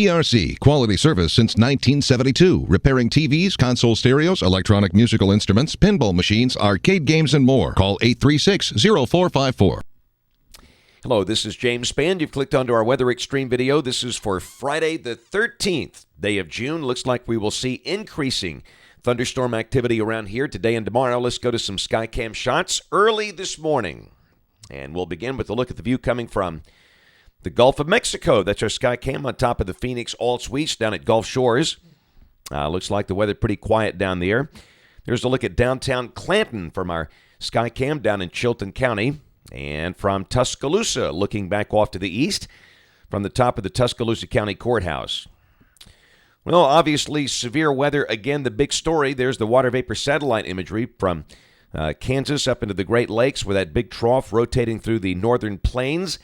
ERC, quality service since 1972. Repairing TVs, console stereos, electronic musical instruments, pinball machines, arcade games, and more. Call 836-0454. Hello, this is James Spann. You've clicked onto our Weather Xtreme video. This is for Friday the 13th day of June. Looks like we will see increasing thunderstorm activity around here today and tomorrow. Let's go to some Skycam shots early this morning. And we'll begin with a look at the view coming from the Gulf of Mexico. That's our Skycam on top of the Phoenix All Suites down at Gulf Shores. Looks like the weather pretty quiet down there. There's a look at downtown Clanton from our Skycam down in Chilton County. And from Tuscaloosa, looking back off to the east from the top of the Tuscaloosa County Courthouse. Well, obviously, severe weather. Again, the big story. There's the water vapor satellite imagery from Kansas up into the Great Lakes with that big trough rotating through the northern plains.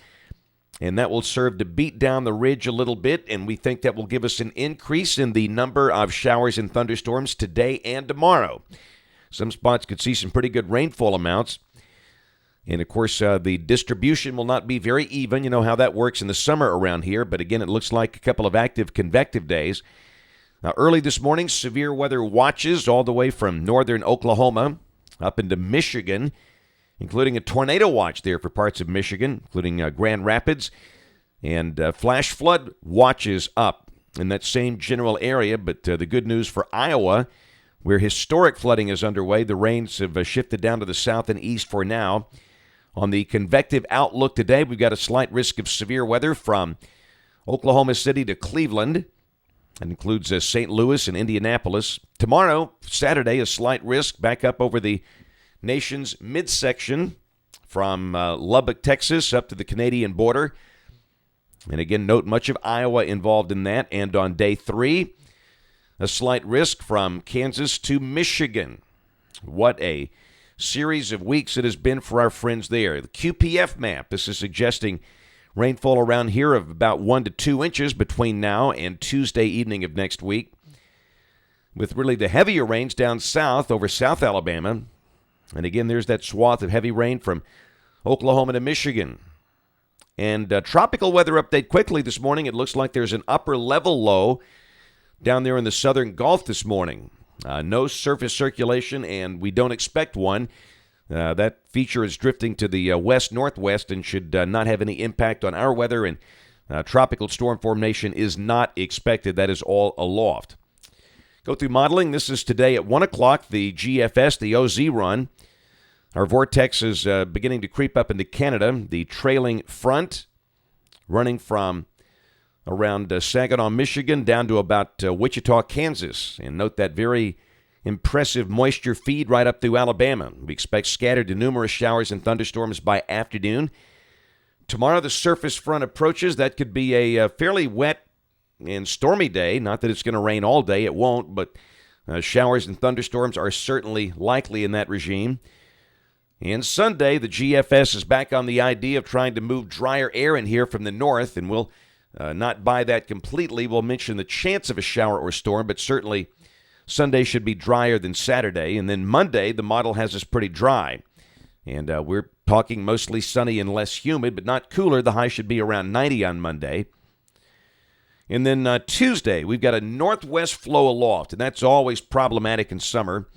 And that will serve to beat down the ridge a little bit. And we think that will give us an increase in the number of showers and thunderstorms today and tomorrow. Some spots could see some pretty good rainfall amounts. And, of course, the distribution will not be very even. You know how that works in the summer around here. But, again, it looks like a couple of active convective days. Now, early this morning, severe weather watches all the way from northern Oklahoma up into Michigan, including a tornado watch there for parts of Michigan, including Grand Rapids, and flash flood watches up in that same general area. But the good news for Iowa, where historic flooding is underway, the rains have shifted down to the south and east for now. On the convective outlook today, we've got a slight risk of severe weather from Oklahoma City to Cleveland. That includes St. Louis and Indianapolis. Tomorrow, Saturday, a slight risk back up over the nation's midsection from Lubbock, Texas, up to the Canadian border. And again, note much of Iowa involved in that. And on day 3, a slight risk from Kansas to Michigan. What a series of weeks it has been for our friends there. The QPF map, this is suggesting rainfall around here of about 1 to 2 inches between now and Tuesday evening of next week, with really the heavier rains down south over South Alabama. And again, there's that swath of heavy rain from Oklahoma to Michigan. And tropical weather update quickly this morning. It looks like there's an upper level low down there in the southern Gulf this morning. No surface circulation, and we don't expect one. That feature is drifting to the west-northwest and should not have any impact on our weather, and tropical storm formation is not expected. That is all aloft. Go through modeling. This is today at 1 o'clock, the GFS, the OZ run. Our vortex is beginning to creep up into Canada. The trailing front running from around Saginaw, Michigan, down to about Wichita, Kansas. And note that very impressive moisture feed right up through Alabama. We expect scattered to numerous showers and thunderstorms by afternoon. Tomorrow, the surface front approaches. That could be a fairly wet and stormy day. Not that it's going to rain all day. It won't, but showers and thunderstorms are certainly likely in that regime. And Sunday, the GFS is back on the idea of trying to move drier air in here from the north, and we'll not buy that completely. We'll mention the chance of a shower or storm, but certainly Sunday should be drier than Saturday. And then Monday, the model has us pretty dry. And we're talking mostly sunny and less humid, but not cooler. The high should be around 90 on Monday. And then Tuesday, we've got a northwest flow aloft, and that's always problematic in summer.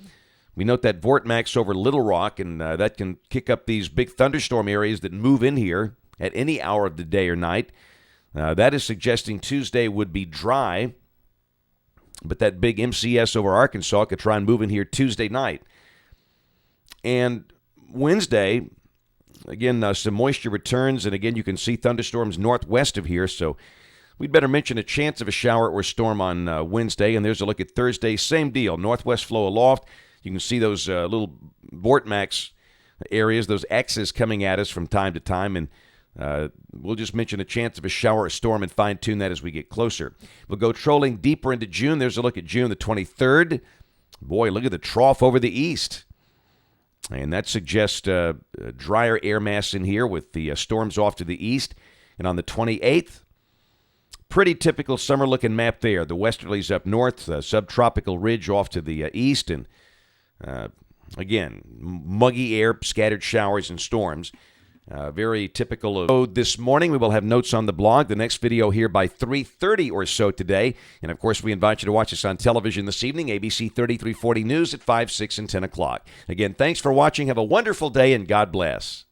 We note that vortex over Little Rock, and that can kick up these big thunderstorm areas that move in here at any hour of the day or night. That is suggesting Tuesday would be dry, but that big MCS over Arkansas could try and move in here Tuesday night. And Wednesday, again, some moisture returns, and again, you can see thunderstorms northwest of here, so we'd better mention a chance of a shower or storm on Wednesday. And there's a look at Thursday, same deal, northwest flow aloft. You can see those little vortex areas, those X's coming at us from time to time, and we'll just mention a chance of a shower or storm and fine-tune that as we get closer. We'll go trolling deeper into June. There's a look at June the 23rd. Boy, look at the trough over the east. And that suggests drier air mass in here with the storms off to the east. And on the 28th, pretty typical summer-looking map there. The westerlies up north, subtropical ridge off to the east, and again, muggy air, scattered showers and storms. Very typical of this morning. We will have notes on the blog. The next video here by 3:30 or so today. And, of course, we invite you to watch us on television this evening, ABC 3340 News at 5, 6, and 10 o'clock. Again, thanks for watching. Have a wonderful day, and God bless.